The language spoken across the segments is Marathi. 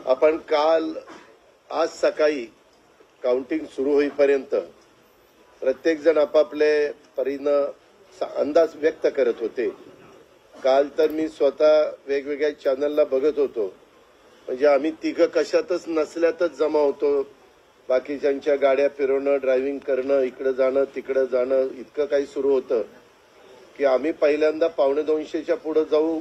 आपण काल आज सकाळी काउंटिंग सुरू होईपर्यंत प्रत्येक जण आपापले परीनं अंदाज व्यक्त करत होते। काल तर मी स्वतः वेगवेगळ्या चॅनलला बघत होतो, म्हणजे आम्ही तिघं कशातच नसल्यातच जमा होतो। बाकीच्यांच्या गाड्या फिरवणं, ड्रायव्हिंग करणं, इकडे जाणं तिकडे जाणं इतकं काही सुरू होतं की आम्ही पहिल्यांदा 1:45च्या पुढे जाऊ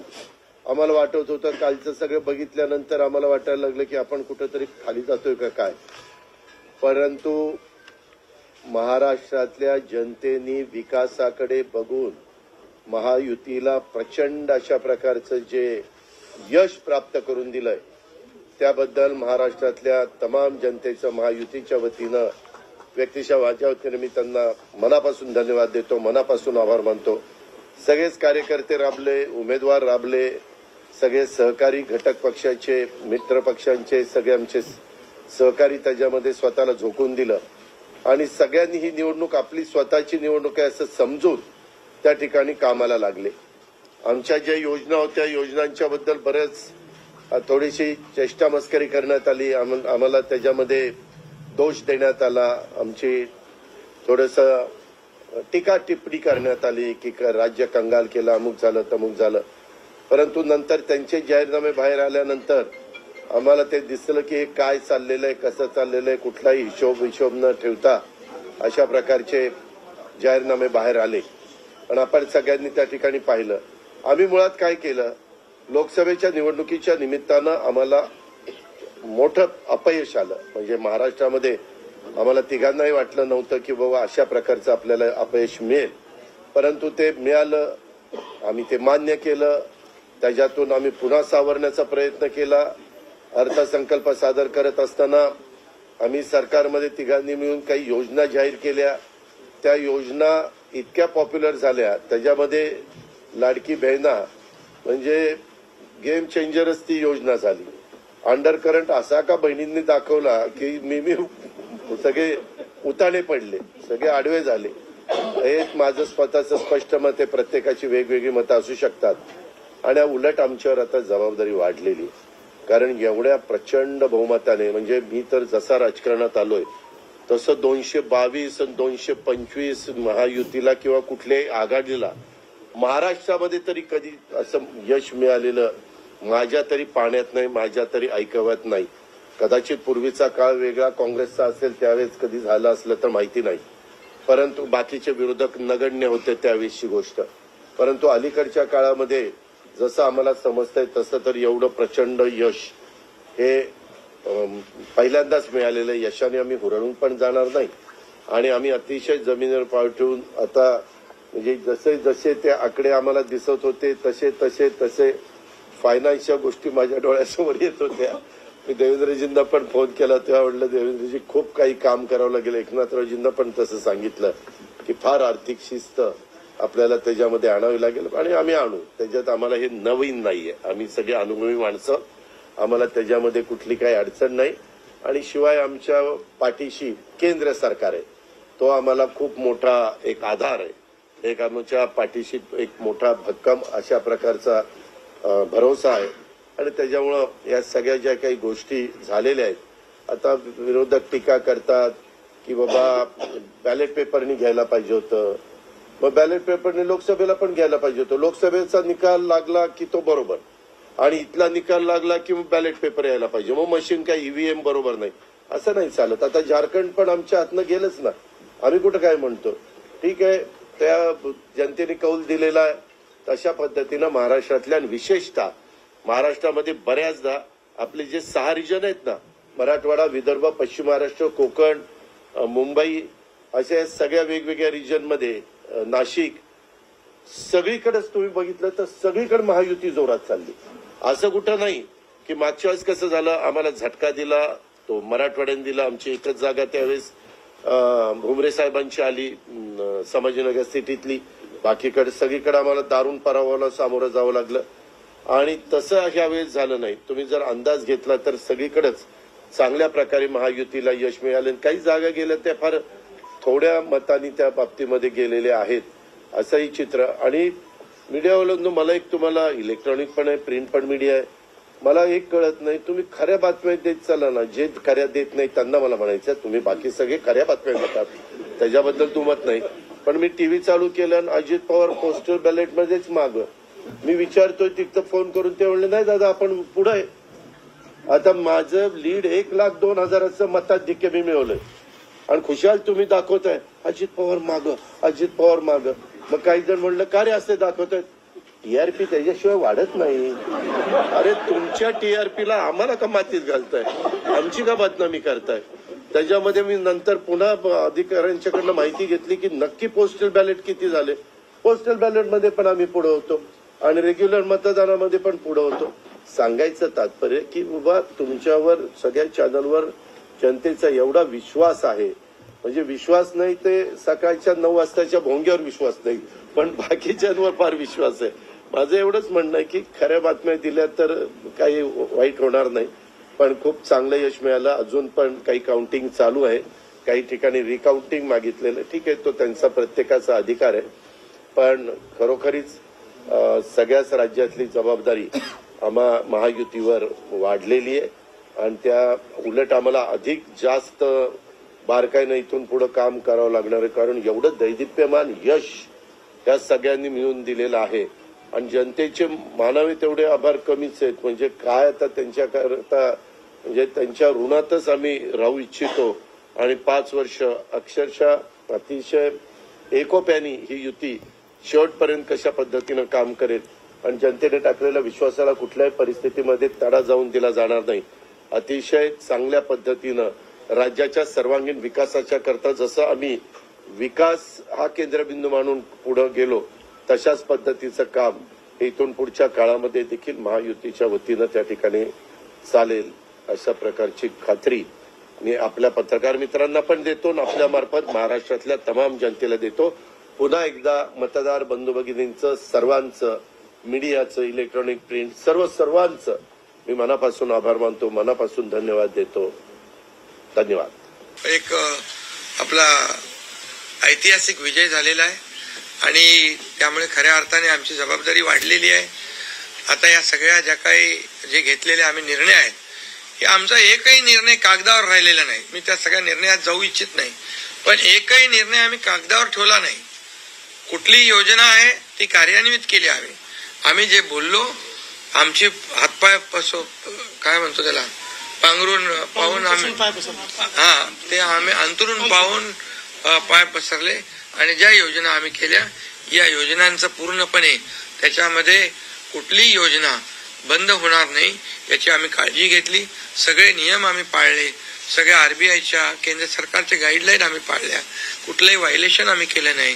आम्हाला वाटत होतं। कालचं सगळं बघितल्यानंतर आम्हाला वाटायला लागलं की आपण कुठेतरी खाली जातोय का काय। परंतु महाराष्ट्रातल्या जनतेने विकासाकडे बघून महायुतीला प्रचंड अशा प्रकारचं जे यश प्राप्त करून दिलंय त्याबद्दल महाराष्ट्रातल्या तमाम जनतेचं महायुतीच्या वतीनं व्यक्तिशः माझ्या वतीनं मी त्यांना मनापासून धन्यवाद देतो, मनापासून आभार मानतो। सगळेच कार्यकर्ते राबले, उमेदवार राबले, सगळे सहकारी घटक पक्षाचे, मित्र पक्षांचे सगळे आमचे सहकारी त्याच्यामध्ये स्वतःला झोकून दिलं आणि सगळ्यांनी ही निवडणूक आपली स्वतःची निवडणूक आहे असं समजून त्या ठिकाणी कामाला लागले। आमच्या ज्या योजना होत्या योजनांच्या बद्दल बरेच थोडीशी चेष्टा मस्करी करण्यात आली, आम्हाला त्याच्यामध्ये दोष देण्यात आला, आमची थोडंसं टीका टिप्पणी करण्यात आली की राज्य कंगाल केलं, अमुक झालं तमुक झालं। परंतु नंतर त्यांचे जाहीरनामे बाहेर आल्यानंतर आम्हाला ते दिसलं की हे काय चाललेलं आहे, कसं चाललेलं आहे, कुठलाही हिशोब न ठेवता अशा प्रकारचे जाहीरनामे बाहेर आले आणि आपण सगळ्यांनी त्या ठिकाणी पाहिलं। आम्ही मुळात काय केलं, लोकसभेच्या निवडणुकीच्या निमित्तानं आम्हाला मोठं अपयश आलं। म्हणजे महाराष्ट्रामध्ये आम्हाला तिघांनाही वाटलं नव्हतं की बाबा अशा प्रकारचं आपल्याला अपयश मिळेल, परंतु ते मिळालं, आम्ही ते मान्य केलं। त्याच्यातून आम्ही पुन्हा सावरण्याचा प्रयत्न केला। अर्थसंकल्प सादर करत असताना आम्ही सरकारमध्ये तिघांनी मिळून काही योजना जाहीर केल्या। त्या योजना इतक्या पॉप्युलर झाल्या, त्याच्यामध्ये लाडकी बहिणा म्हणजे गेम चेंजरच ती योजना झाली। अंडर करंट असा का बहिणींनी दाखवला की मी सगळे उताणे पडले, सगळे आडवे झाले। हे माझं स्वतःचं स्पष्ट मत आहे, प्रत्येकाची वेगवेगळी मतं असू शकतात आणि उलट आमच्यावर आता जबाबदारी वाढलेली, कारण एवढ्या प्रचंड बहुमताने, म्हणजे मी तर जसा राजकारणात आलोय तसं 222 आणि 225 महायुतीला किंवा कुठल्याही आघाडीला महाराष्ट्रामध्ये तरी कधी असं यश मिळालेलं माझ्या तरी पाण्यात नाही, माझ्या तरी ऐकवत नाही। कदाचित पूर्वीचा काळ वेगळा काँग्रेसचा असेल त्यावेळेस कधी झालं असलं तर माहिती नाही, परंतु बाकीचे विरोधक नगण्य होते त्यावेळेसची गोष्ट। परंतु अलीकडच्या काळामध्ये जसं आम्हाला समजतंय तसं तर एवढं प्रचंड यश हे पहिल्यांदाच मिळालेलं यशाने आम्ही हुरळून पण जाणार नाही आणि आम्ही अतिशय जमिनीवर पाय ठेवून आता म्हणजे जसे जसे ते आकडे आम्हाला दिसत होते तसे तसे तसे फायनान्सच्या गोष्टी माझ्या डोळ्यासमोर येत होत्या। मी देवेंद्रजींना पण फोन केला तेव्हा म्हटलं देवेंद्रजी खूप काही काम करावं लागेल। एकनाथरावजींना पण तसं सांगितलं की फार आर्थिक शिस्त आपल्याला त्याच्यामध्ये आणावी लागेल आणि आम्ही आणू। त्याच्यात आम्हाला हे नवीन नाहीये, आम्ही सगळे अनुभवी माणसं, आम्हाला त्याच्यामध्ये कुठली काही अडचण नाही आणि शिवाय आमच्या पाठीशी केंद्र सरकार आहे, तो आम्हाला खूप मोठा एक आधार आहे, एक आमच्या पाठीशी एक मोठा भक्कम अशा प्रकारचा भरोसा आहे आणि त्याच्यामुळं या सगळ्या ज्या काही गोष्टी झालेल्या आहेत, आता विरोधक टीका करतात की बाबा बॅलेट पेपरनी घ्यायला पाहिजे होतं, मग बॅलेट पेपरने लोकसभेला पण घ्यायला पाहिजे होतं। लोकसभेचा निकाल लागला की तो बरोबर आणि इथला निकाल लागला की मग बॅलेट पेपर यायला पाहिजे, मग मशीन काय ईव्हीएम बरोबर नाही, असं नाही चालत। आता झारखंड पण आमच्या हातनं गेलंच ना, आम्ही कुठं काय म्हणतो, ठीक आहे त्या जनतेने कौल दिलेला आहे तशा पद्धतीनं महाराष्ट्रातल्या विशेषतः महाराष्ट्रामध्ये बऱ्याचदा आपले जे 6 रिजन आहेत ना, मराठवाडा, विदर्भ, पश्चिम महाराष्ट्र, कोकण, मुंबई, अशा सगळ्या वेगवेगळ्या रिजनमध्ये, नाशिक, सगळीकडेच तुम्ही बघितलं तर सगळीकडे महायुती जोरात चालली। असं कुठं नाही की मागच्या वेळेस कसं झालं, आम्हाला झटका दिला तो मराठवाड्याने दिला, आमची एकच जागा त्यावेळेस भुमरे साहेबांची आली संभाजीनगर सिटीतली, बाकीकडे सगळीकडे आम्हाला दारुण पराभवाला सामोरं जावं लागलं आणि तसं ह्यावेळेस झालं नाही। तुम्ही जर अंदाज घेतला तर सगळीकडेच चांगल्या प्रकारे महायुतीला यश मिळाले, काही जागा गेल्या त्या फार थोड्या मतांनी त्या बाबतीमध्ये गेलेले आहेत असंही चित्र। आणि मीडियावाल्यांनो मला एक तुम्हाला इलेक्ट्रॉनिक पण आहे, प्रिंट पण मीडिया आहे, मला एक कळत नाही, तुम्ही खऱ्या बातम्या देत चाला ना, जे खऱ्या देत नाही त्यांना मला म्हणायचं तुम्ही बाकी सगळे खऱ्या बातम्या देतात, त्याच्याबद्दल दुमत नाही. पण मी टीव्ही चालू केलं आणि अजित पवार पोस्टल बॅलेटमध्येच माग, मी विचारतोय तिथं फोन करून, ते म्हणले नाही दादा आपण पुढे. आता माझं लीड 1,02,000 मताधिक्य मी मिळवलंय आणि खुशाल तुम्ही दाखवताय अजित पवार माग, अजित पवार माग. मग काही जण म्हणलं का रे असे दाखवताय, टीआरपी त्याच्याशिवाय वाढत नाही. अरे तुमच्या टीआरपीला आम्हाला का मातीत घालताय, आमची का बदनामी करताय. त्याच्यामध्ये मी नंतर पुन्हा अधिकाऱ्यांच्याकडनं माहिती घेतली की नक्की पोस्टल बॅलेट किती झाले. पोस्टल बॅलेटमध्ये पण आम्ही पुढे होतो आणि रेग्युलर मतदानामध्ये पण पुढे होतो. सांगायचं तात्पर्य की बाबा तुमच्यावर सगळ्या चॅनलवर जनतेचा एवढा विश्वास आहे, म्हणजे विश्वास नाही ते सकाळच्या 9 वाजताच्या भोंग्यावर विश्वास नाही, पण बाकीच्यांवर फार विश्वास आहे. माझं एवढंच म्हणणं आहे की खऱ्या बातम्या दिल्या तर काही वाईट होणार नाही. पण खूप चांगलं यश मिळालं. अजून पण काही काउंटिंग चालू आहे, काही ठिकाणी रिकाउंटिंग मागितलेलं, ठीक आहे, तो त्यांचा प्रत्येकाचा अधिकार आहे. पण खरोखरीच सगळ्याच राज्यातली जबाबदारी आम्हा महायुतीवर वाढलेली आहे आणि त्या उलट आम्हाला अधिक जास्त बारकाईनं इथून पुढे काम करावं लागणार आहे. कारण एवढं दैदिप्यमान यश या सगळ्यांनी मिळून दिलेलं आहे आणि जनतेचे मानावे तेवढे आभार कमीच आहेत. म्हणजे काय आता त्यांच्याकरता, म्हणजे त्यांच्या ऋणातच आम्ही राहू इच्छितो. आणि 5 वर्ष अक्षरशः अतिशय एकोप्याने ही युती शेवटपर्यंत कशा पद्धतीनं काम करेल आणि जनतेने टाकलेल्या विश्वासाला कुठल्याही परिस्थितीमध्ये तडा जाऊन दिला जाणार नाही. अतिशय चांगल्या पद्धतीनं राज्याच्या सर्वांगीण विकासाच्या करता जसं आम्ही विकास हा केंद्रबिंदू मानून पुढे गेलो, तशाच पद्धतीचं काम इथून पुढच्या काळामध्ये देखील महायुतीच्या वतीनं त्या ठिकाणी चालेल अशा प्रकारची खात्री मी आपल्या पत्रकार मित्रांना पण देतो आणि आपल्या मार्फत महाराष्ट्रातल्या तमाम जनतेला देतो. पुन्हा एकदा मतदार बंधू भगिनींचं, सर्वांचं, मीडियाचं, इलेक्ट्रॉनिक प्रिंट, सर्वांचं मी मनापासून आभार मानतो, मनापासून धन्यवाद देतो. धन्यवाद. एक आपला ऐतिहासिक विजय झालेला आहे आणि त्यामुळे खऱ्या अर्थाने आमची जबाबदारी वाढलेली आहे. आता या सगळ्या ज्या काही जे घेतलेले आम्ही निर्णय आहेत, हे आमचा एकही निर्णय कागदावर राहिलेला नाही. मी त्या सगळ्या निर्णयात जाऊ इच्छित नाही, पण एकही निर्णय आम्ही कागदावर ठेवला नाही. कुठली योजना आहे ती कार्यान्वित केली आम्ही जे बोललो, आमची हातपाय काय म्हणतो त्याला, पांघरून पाहून आम्ही ते आम्ही अंतरून पाहून पाय पसरले आणि ज्या योजना आम्ही केल्या, या योजनांचं पूर्णपणे त्याच्यामध्ये कुठलीही योजना बंद होणार नाही याची आम्ही काळजी घेतली. सगळे नियम आम्ही पाळले, सगळ्या आरबीआयच्या, केंद्र सरकारच्या गाईडलाईन आम्ही पाळल्या, कुठलंही व्हायलेशन आम्ही केलं नाही.